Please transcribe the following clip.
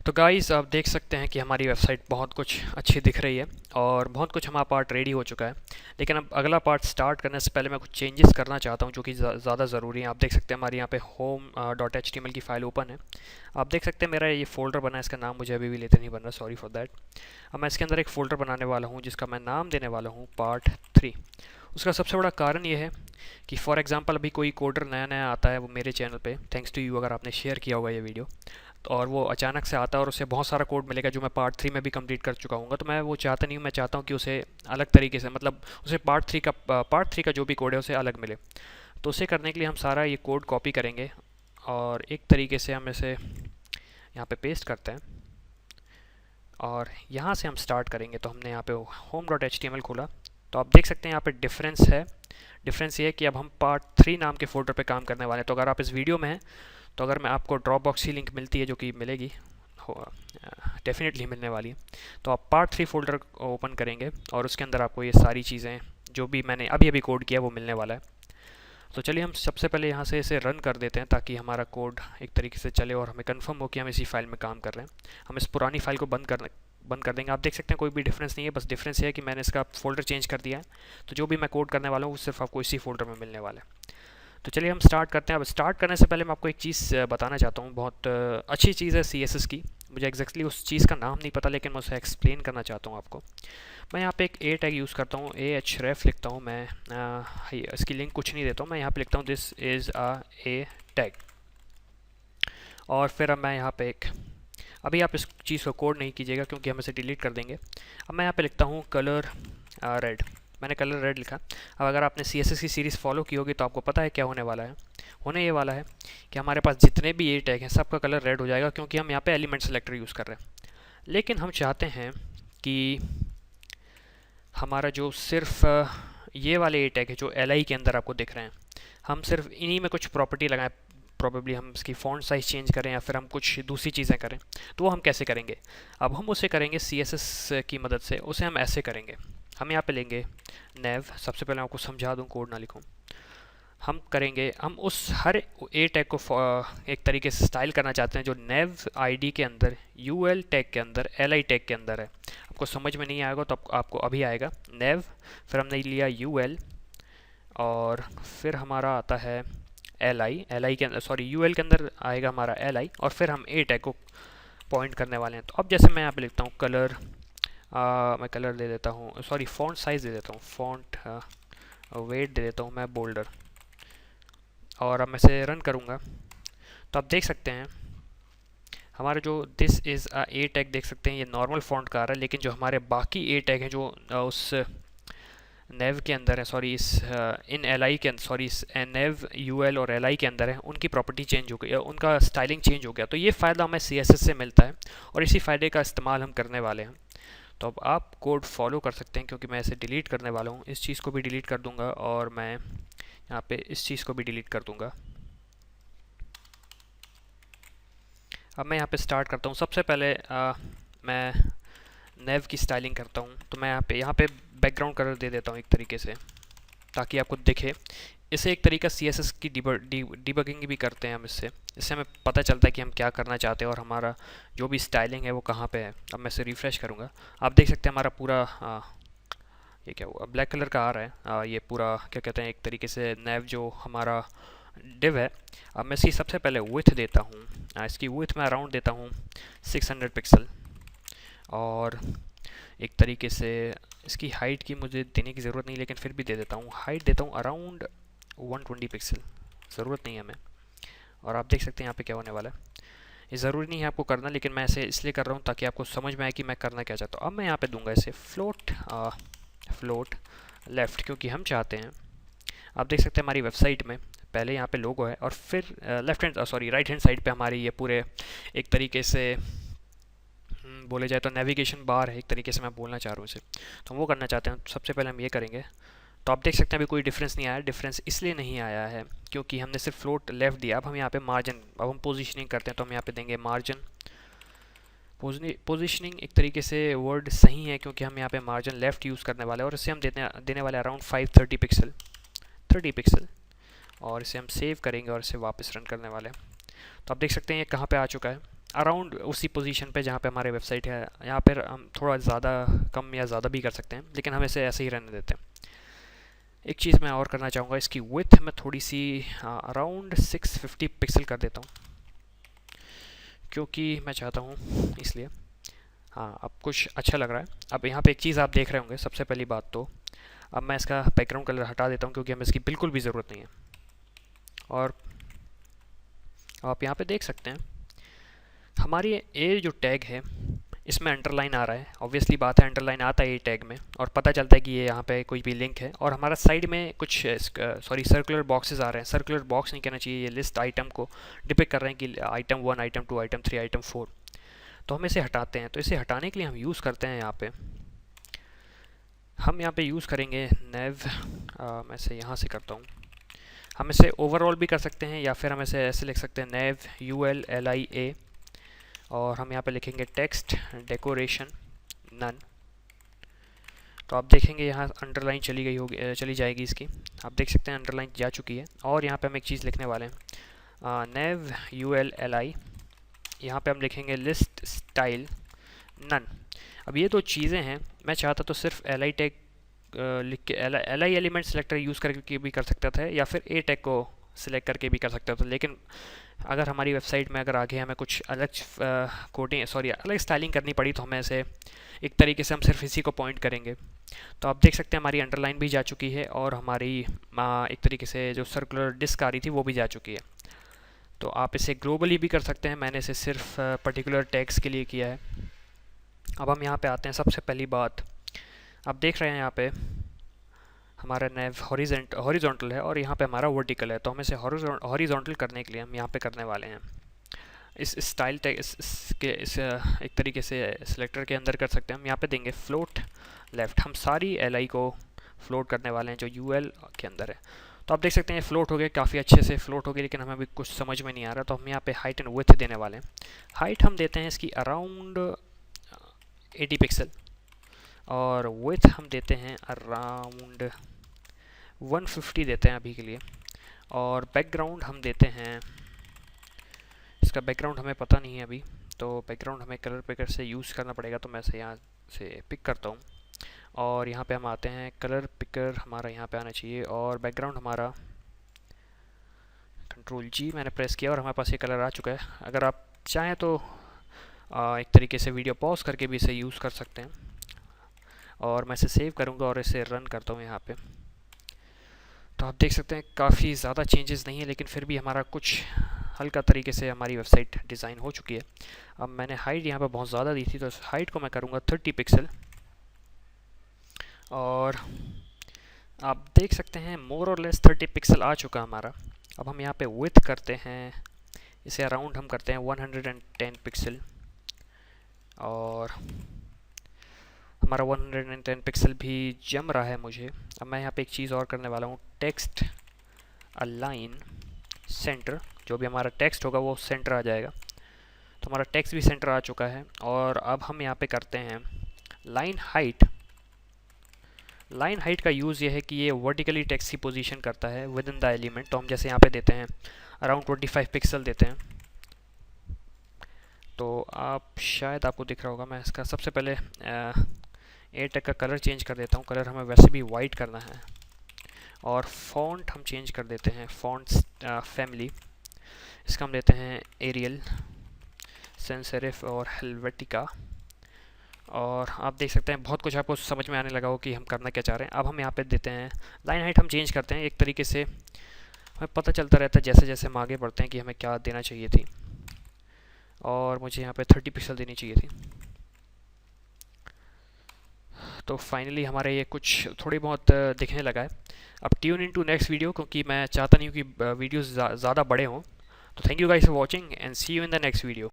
तो गाइस आप देख सकते हैं कि हमारी वेबसाइट बहुत कुछ अच्छी दिख रही है और बहुत कुछ हमारा पार्ट रेडी हो चुका है। लेकिन अब अगला पार्ट स्टार्ट करने से पहले मैं कुछ चेंजेस करना चाहता हूं जो कि ज़्यादा ज़रूरी है। आप देख सकते हैं हमारे यहाँ पे home dot H T M L की फ़ाइल ओपन है। आप देख सकते हैं मेरा ये फ़ोल्डर बना है, इसका नाम मुझे अभी भी लेते नहीं बन रहा, सॉरी फॉर दैट। अब मैं इसके अंदर एक फ़ोल्डर बनाने वाला हूँ जिसका मैं नाम देने वाला हूँ पार्ट 3। उसका सबसे बड़ा कारण ये है कि फॉर एग्ज़ाम्पल अभी कोई कोडर नया नया आता है वो मेरे चैनल पे, थैंक्स टू यू अगर आपने शेयर किया होगा ये वीडियो, और वो अचानक से आता है और उसे बहुत सारा कोड मिलेगा जो मैं पार्ट 3 में भी कंप्लीट कर चुका हूँ। तो मैं वो चाहता नहीं हूँ, मैं चाहता हूँ कि उसे अलग तरीके से, मतलब उसे पार्ट 3 का जो भी कोड है उसे अलग मिले। तो उसे करने के लिए हम सारा ये कोड कॉपी करेंगे और एक तरीके से हम इसे यहाँ पे पेस्ट करते हैं और यहाँ से हम स्टार्ट करेंगे। तो हमने यहाँ पे home dot H T M L खोला, तो आप देख सकते हैं यहाँ पे डिफरेंस है। डिफरेंस ये है कि अब हम पार्ट 3 नाम के फोल्डर पे काम करने वाले हैं। तो अगर आप इस वीडियो में हैं तो अगर मैं आपको ड्रॉप बॉक्स की लिंक मिलती है, जो कि मिलेगी, डेफिनेटली मिलने वाली है, तो आप पार्ट 3 फोल्डर ओपन करेंगे और उसके अंदर आपको ये सारी चीज़ें जो भी मैंने अभी अभी कोड किया वो मिलने वाला है। तो चलिए हम सबसे पहले यहाँ से इसे रन कर देते हैं ताकि हमारा कोड एक तरीके से चले और हमें कंफर्म हो कि हम इसी फाइल में काम कर रहे हैं। हम इस पुरानी फाइल को बंद कर देंगे। आप देख सकते हैं कोई भी डिफरेंस नहीं है, बस डिफरेंस ये है कि मैंने इसका फोल्डर चेंज कर दिया है। तो जो भी मैं कोड करने वाला हूँ वो सिर्फ आपको इसी फोल्डर में मिलने वाला है। तो चलिए हम स्टार्ट करते हैं। अब स्टार्ट करने से पहले मैं आपको एक चीज़ बताना चाहता हूँ, बहुत अच्छी चीज़ है CSS की। मुझे एग्जैक्टली उस चीज़ का नाम नहीं पता लेकिन मैं उसे एक्सप्लेन करना चाहता हूँ आपको। मैं यहाँ पे एक ए टैग यूज़ करता हूँ, AHREF लिखता हूँ मैं। इसकी लिंक कुछ नहीं देता हूँ, मैं यहाँ पे लिखता हूँ this is a A tag. और फिर अब मैं यहाँ पे एक, अभी आप इस चीज़ को कोड नहीं कीजिएगा क्योंकि हम इसे डिलीट कर देंगे। अब मैं यहाँ पे लिखता हूँ कलर रेड। मैंने कलर रेड लिखा। अब अगर आपने CSS की सीरीज़ फॉलो की होगी तो आपको पता है क्या होने वाला है। होने ये वाला है कि हमारे पास जितने भी ए टैग हैं सबका कलर रेड हो जाएगा क्योंकि हम यहाँ पे एलिमेंट सेलेक्टर यूज़ कर रहे हैं। लेकिन हम चाहते हैं कि हमारा जो सिर्फ ये वाले ए टैग है जो LI के अंदर आपको दिख रहे हैं, हम सिर्फ इन्हीं में कुछ प्रॉपर्टी लगाएं। प्रॉबेबली हम इसकी फ़ॉन्ट साइज़ चेंज करें या फिर हम कुछ दूसरी चीज़ें करें। तो वो हम कैसे करेंगे? अब हम उसे करेंगे CSS की मदद से। उसे हम ऐसे करेंगे, हम यहाँ पे लेंगे नेव। सबसे पहले मैं आपको समझा दूँ, कोड ना लिखूँ। हम करेंगे, हम उस हर ए टैग को एक तरीके से स्टाइल करना चाहते हैं जो नेव ID के अंदर, UL टैग के अंदर, LI टैग के अंदर है। आपको समझ में नहीं आएगा तो आपको अभी आएगा। नेव, फिर हमने लिया UL, और फिर हमारा आता है LI के अंदर, सॉरी UL के अंदर आएगा हमारा LI, और फिर हम ए टैग को पॉइंट करने वाले हैं। तो अब जैसे मैं यहाँ पे लिखता हूँ कलर, मैं कलर दे देता हूँ, सॉरी फॉन्ट साइज़ दे देता हूँ, फॉन्ट वेट दे देता हूँ मैं बोल्डर, और अब मैं इसे रन करूँगा। तो आप देख सकते हैं हमारा जो this is a A tag देख सकते हैं ये नॉर्मल फॉन्ट का आ रहा है, लेकिन जो हमारे बाकी ए टैग हैं जो उस नेव के अंदर है, सॉरी इस इन LI के अंदर, सॉरी इस नेव UL और LI के अंदर है, उनकी प्रॉपर्टी चेंज हो गई, उनका स्टाइलिंग चेंज हो गया। तो ये फ़ायदा हमें CSS से मिलता है और इसी फ़ायदे का इस्तेमाल हम करने वाले हैं। तो अब आप कोड फॉलो कर सकते हैं क्योंकि मैं इसे डिलीट करने वाला हूँ। इस चीज़ को भी डिलीट कर दूँगा और मैं यहाँ पे इस चीज़ को भी डिलीट कर दूँगा। अब मैं यहाँ पे स्टार्ट करता हूँ। सबसे पहले मैं नेव की स्टाइलिंग करता हूँ। तो मैं यहाँ पे बैकग्राउंड कलर दे देता हूँ एक तरीके से ताकि आपको दिखे। इसे एक तरीका CSS की डिबगिंग भी करते हैं हम इससे। इससे हमें पता चलता है कि हम क्या करना चाहते हैं और हमारा जो भी स्टाइलिंग है वो कहाँ पे है। अब मैं इसे रिफ़्रेश करूँगा, आप देख सकते हैं हमारा पूरा ये क्या हुआ, ब्लैक कलर का आ रहा है। ये पूरा क्या कहते हैं, एक तरीके से नेव जो हमारा डिव है। अब मैं इसकी सबसे पहले विड्थ देता हूँ, इसकी विड्थ मैं अराउंड देता हूँ 600 पिक्सल, और एक तरीके से इसकी हाइट की मुझे देने की ज़रूरत नहीं लेकिन फिर भी दे देता हूँ। हाइट देता हूँ अराउंड 120 पिक्सल, ज़रूरत नहीं है हमें। और आप देख सकते हैं यहाँ पे क्या होने वाला है। ये ज़रूरी नहीं है आपको करना, लेकिन मैं इसे इसलिए कर रहा हूँ ताकि आपको समझ में आए कि मैं करना क्या चाहता हूँ। अब मैं यहाँ पे दूंगा इसे फ्लोट लेफ़्ट, क्योंकि हम चाहते हैं, आप देख सकते हैं हमारी वेबसाइट में पहले यहाँ पे लोगो है और फिर राइट हैंड साइड पे हमारी ये पूरे एक तरीके से बोले जाए तो नेविगेशन बार है, एक तरीके से मैं बोलना चाह रहा हूँ इसे। तो हम वो करना चाहते हैं। सबसे पहले हम ये करेंगे। तो आप देख सकते हैं अभी कोई डिफरेंस नहीं आया। डिफरेंस इसलिए नहीं आया है क्योंकि हमने सिर्फ फ्लोट लेफ़्ट दिया। अब हम यहाँ पे मार्जिन, अब हम पोजीशनिंग करते हैं तो हम यहाँ पे देंगे मार्जिन। पोजीशनिंग एक तरीके से वर्ड सही है क्योंकि हम यहाँ पे मार्जिन लेफ़्ट यूज़ करने वाले हैं, और इसे हम देने वाले अराउंड 530 पिक्सल, 30 पिक्सल, और इसे हम सेव करेंगे और इसे वापस रन करने वाले हैं। तो आप देख सकते हैं ये कहाँ पे आ चुका है। अराउंड उसी पोजीशन पे जहाँ पे हमारे वेबसाइट है, यहाँ पर हम थोड़ा ज़्यादा कम या ज़्यादा भी कर सकते हैं, लेकिन हम इसे ऐसे ही रहने देते हैं। एक चीज़ मैं और करना चाहूँगा, इसकी विड्थ मैं थोड़ी सी अराउंड 650 पिक्सल कर देता हूँ, क्योंकि मैं चाहता हूँ इसलिए। हाँ, अब कुछ अच्छा लग रहा है। अब यहाँ पे एक चीज़ आप देख रहे होंगे, सबसे पहली बात तो अब मैं इसका बैकग्राउंड कलर हटा देता हूँ, क्योंकि हमें इसकी बिल्कुल भी ज़रूरत नहीं है। और आप यहाँ पे देख सकते हैं हमारी ये जो टैग है इसमें अंडरलाइन आ रहा है। ऑब्वियसली बात है, अंडरलाइन आता है ये टैग में, और पता चलता है कि ये यहाँ पे कोई भी लिंक है। और हमारा साइड में कुछ सर्कुलर बॉक्सेस आ रहे हैं। सर्कुलर बॉक्स नहीं कहना चाहिए, ये लिस्ट आइटम को डिपिक्ट कर रहे हैं कि आइटम 1, आइटम 2, आइटम 3, आइटम 4। तो हम इसे हटाते हैं। तो इसे हटाने के लिए हम यूज़ करते हैं हम यहाँ पे यूज़ करेंगे नेव। मैं इसे यहाँ से करता हूँ। हम इसे ओवरऑल भी कर सकते हैं, या फिर हम इसे ऐसे लिख सकते हैं नेव ULLIA, और हम यहाँ पे लिखेंगे टेक्स्ट डेकोरेशन नन। तो आप देखेंगे यहाँ अंडरलाइन चली जाएगी इसकी। आप देख सकते हैं अंडरलाइन जा चुकी है। और यहाँ पे हम एक चीज़ लिखने वाले हैं, नेव ULLI, यहाँ पे हम लिखेंगे लिस्ट स्टाइल नन। अब ये दो चीज़ें हैं, मैं चाहता तो सिर्फ LI टैग लिख के LI एलिमेंट सेलेक्टर यूज़ करके भी कर सकता था, या फिर A टैग को सिलेक्ट करके भी कर सकता था। लेकिन अगर हमारी वेबसाइट में अगर आगे हमें कुछ अलग अलग स्टाइलिंग करनी पड़ी, तो हमें ऐसे एक तरीके से हम सिर्फ इसी को पॉइंट करेंगे। तो आप देख सकते हैं हमारी अंडरलाइन भी जा चुकी है, और हमारी एक तरीके से जो सर्कुलर डिस्क आ रही थी वो भी जा चुकी है। तो आप इसे ग्लोबली भी कर सकते हैं, मैंने इसे सिर्फ पर्टिकुलर टैग्स के लिए किया है। अब हम यहाँ पे आते हैं। सबसे पहली बात, आप देख रहे हैं यहाँ पे हमारा नेव हॉरिजॉन्टल है, और यहाँ पे हमारा वर्टिकल है। तो हम इसे हॉरिजॉन्टल करने के लिए हम यहाँ पे करने वाले हैं इस स्टाइल टैग इस एक तरीके से सिलेक्टर के अंदर कर सकते हैं। हम यहाँ पे देंगे फ्लोट लेफ़्ट। हम सारी LI को फ्लोट करने वाले हैं जो UL के अंदर है। तो आप देख सकते हैं ये फ्लोट हो गए, काफ़ी अच्छे से फ्लोट हो गए, लेकिन हमें अभी कुछ समझ में नहीं आ रहा। तो हम यहाँ पे हाइट एंड विड्थ देने वाले हैं। हाइट हम देते हैं इसकी अराउंड 80 पिक्सल, और विड्थ हम देते हैं अराउंड 150 देते हैं अभी के लिए। और बैकग्राउंड हम देते हैं, इसका बैकग्राउंड हमें पता नहीं है अभी, तो बैकग्राउंड हमें कलर पिकर से यूज़ करना पड़ेगा। तो मैं इसे यहाँ से पिक करता हूँ, और यहाँ पे हम आते हैं। कलर पिकर हमारा यहाँ पे आना चाहिए, और बैकग्राउंड हमारा Ctrl+G मैंने प्रेस किया, और हमारे पास ये कलर आ चुका है। अगर आप चाहें तो एक तरीके से वीडियो पॉज करके भी इसे यूज़ कर सकते हैं। और मैं इसे सेव करूँगा और इसे रन करता हूँ यहाँ पे। तो आप देख सकते हैं काफ़ी ज़्यादा चेंजेस नहीं है, लेकिन फिर भी हमारा कुछ हल्का तरीके से हमारी वेबसाइट डिज़ाइन हो चुकी है। अब मैंने हाइट यहाँ पे बहुत ज़्यादा दी थी, तो हाइट को मैं करूँगा 30 पिक्सल। और आप देख सकते हैं मोर और लेस 30 पिक्सल आ चुका हमारा। अब हम यहाँ पे विड्थ करते हैं, इसे अराउंड हम करते हैं 110 पिक्सल, और हमारा 110 पिक्सल भी जम रहा है मुझे। अब मैं यहाँ पे एक चीज़ और करने वाला हूँ, टेक्स्ट अलाइन सेंटर। जो भी हमारा टेक्स्ट होगा वो सेंटर आ जाएगा। तो हमारा टेक्स्ट भी सेंटर आ चुका है। और अब हम यहाँ पे करते हैं लाइन हाइट। लाइन हाइट का यूज़ ये है कि ये वर्टिकली टेक्स्ट की पोजीशन करता है विद इन द एलिमेंट। तो हम जैसे यहाँ पे देते हैं अराउंड 25 पिक्सल देते हैं। तो आप शायद आपको दिख रहा होगा, मैं इसका सबसे पहले ए टैग का कलर चेंज कर देता हूँ। कलर हमें वैसे भी वाइट करना है। और फॉन्ट हम चेंज कर देते हैं, फॉन्ट्स फैमिली इसका हम देते हैं एरियल, सेंसेरिफ और हेल्वेटिका। और आप देख सकते हैं बहुत कुछ आपको समझ में आने लगा हो कि हम करना क्या चाह रहे हैं। अब हम यहाँ पे देते हैं लाइन हाइट हम चेंज करते हैं। एक तरीके से हमें पता चलता रहता है जैसे जैसे हम आगे बढ़ते हैं कि हमें क्या देना चाहिए थी। और मुझे यहाँ पे 30 पिक्सल देनी चाहिए थी। तो फाइनली हमारे ये कुछ थोड़ी बहुत दिखने लगा है। अब tune in to next video, क्योंकि मैं चाहता नहीं हूँ कि वीडियोज़ ज़्यादा बड़े हों। तो thank you guys for watching and see you in the next video.